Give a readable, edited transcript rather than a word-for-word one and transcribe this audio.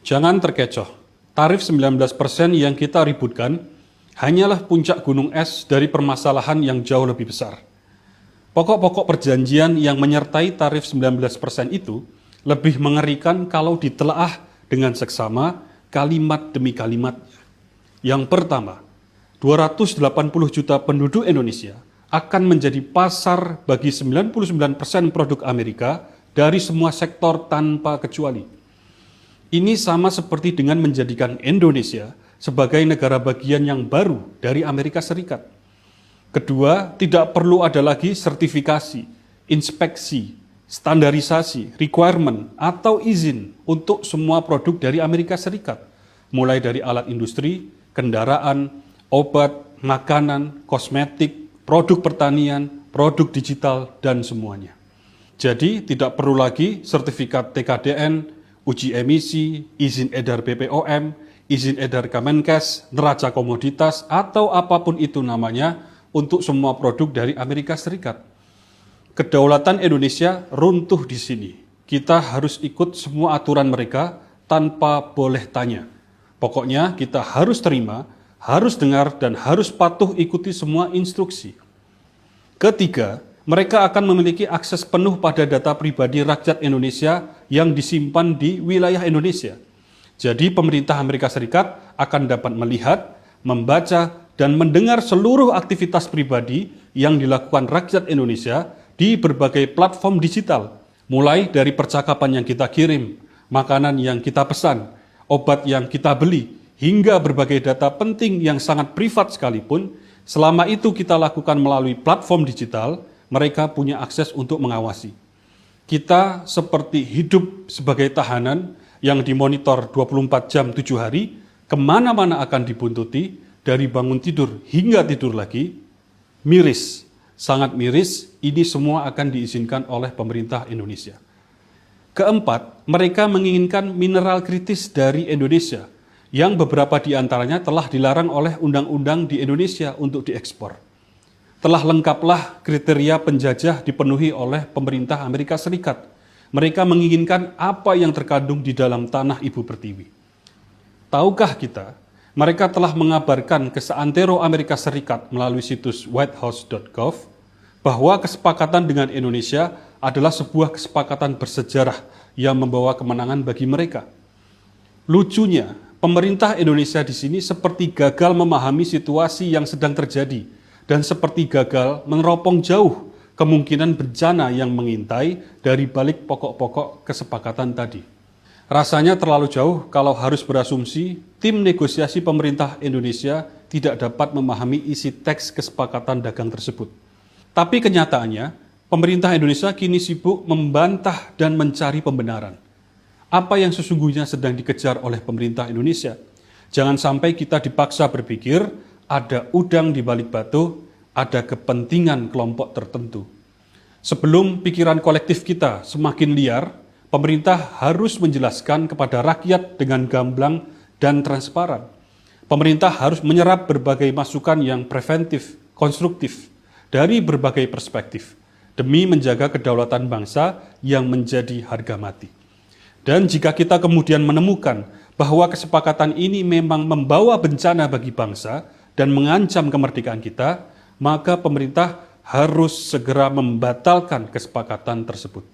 Jangan terkecoh, tarif 19% yang kita ributkan hanyalah puncak gunung es dari permasalahan yang jauh lebih besar. Pokok-pokok perjanjian yang menyertai tarif 19% itu lebih mengerikan kalau ditelaah dengan seksama kalimat demi kalimat. Yang pertama, 280 juta penduduk Indonesia akan menjadi pasar bagi 99% produk Amerika dari semua sektor tanpa kecuali. Ini sama seperti dengan menjadikan Indonesia sebagai negara bagian yang baru dari Amerika Serikat. Kedua, tidak perlu ada lagi sertifikasi, inspeksi, standarisasi, requirement, atau izin untuk semua produk dari Amerika Serikat, mulai dari alat industri, kendaraan, obat, makanan, kosmetik, produk pertanian, produk digital, dan semuanya. Jadi, tidak perlu lagi sertifikat TKDN, uji emisi, izin edar BPOM, izin edar Kemenkes, neraca komoditas, atau apapun itu namanya untuk semua produk dari Amerika Serikat. Kedaulatan Indonesia runtuh di sini. Kita harus ikut semua aturan mereka tanpa boleh tanya. Pokoknya kita harus terima, harus dengar, dan harus patuh ikuti semua instruksi. Ketiga, mereka akan memiliki akses penuh pada data pribadi rakyat Indonesia yang disimpan di wilayah Indonesia. Jadi pemerintah Amerika Serikat akan dapat melihat, membaca, dan mendengar seluruh aktivitas pribadi yang dilakukan rakyat Indonesia di berbagai platform digital, mulai dari percakapan yang kita kirim, makanan yang kita pesan, obat yang kita beli, hingga berbagai data penting yang sangat privat sekalipun, selama itu kita lakukan melalui platform digital, mereka punya akses untuk mengawasi. Kita seperti hidup sebagai tahanan yang dimonitor 24 jam 7 hari, kemana-mana akan dibuntuti, dari bangun tidur hingga tidur lagi, miris, sangat miris, ini semua akan diizinkan oleh pemerintah Indonesia. Keempat, mereka menginginkan mineral kritis dari Indonesia, yang beberapa di antaranya telah dilarang oleh undang-undang di Indonesia untuk diekspor. Telah lengkaplah kriteria penjajah dipenuhi oleh pemerintah Amerika Serikat. Mereka menginginkan apa yang terkandung di dalam tanah Ibu Pertiwi. Tahukah kita, mereka telah mengabarkan ke seantero Amerika Serikat melalui situs whitehouse.gov bahwa kesepakatan dengan Indonesia adalah sebuah kesepakatan bersejarah yang membawa kemenangan bagi mereka. Lucunya, pemerintah Indonesia di sini seperti gagal memahami situasi yang sedang terjadi dan seperti gagal meneropong jauh kemungkinan bencana yang mengintai dari balik pokok-pokok kesepakatan tadi. Rasanya terlalu jauh kalau harus berasumsi tim negosiasi pemerintah Indonesia tidak dapat memahami isi teks kesepakatan dagang tersebut. Tapi kenyataannya, pemerintah Indonesia kini sibuk membantah dan mencari pembenaran. Apa yang sesungguhnya sedang dikejar oleh pemerintah Indonesia? Jangan sampai kita dipaksa berpikir ada udang di balik batu, ada kepentingan kelompok tertentu. Sebelum pikiran kolektif kita semakin liar, pemerintah harus menjelaskan kepada rakyat dengan gamblang dan transparan. Pemerintah harus menyerap berbagai masukan yang preventif, konstruktif, dari berbagai perspektif, demi menjaga kedaulatan bangsa yang menjadi harga mati. Dan jika kita kemudian menemukan bahwa kesepakatan ini memang membawa bencana bagi bangsa dan mengancam kemerdekaan kita, maka pemerintah harus segera membatalkan kesepakatan tersebut.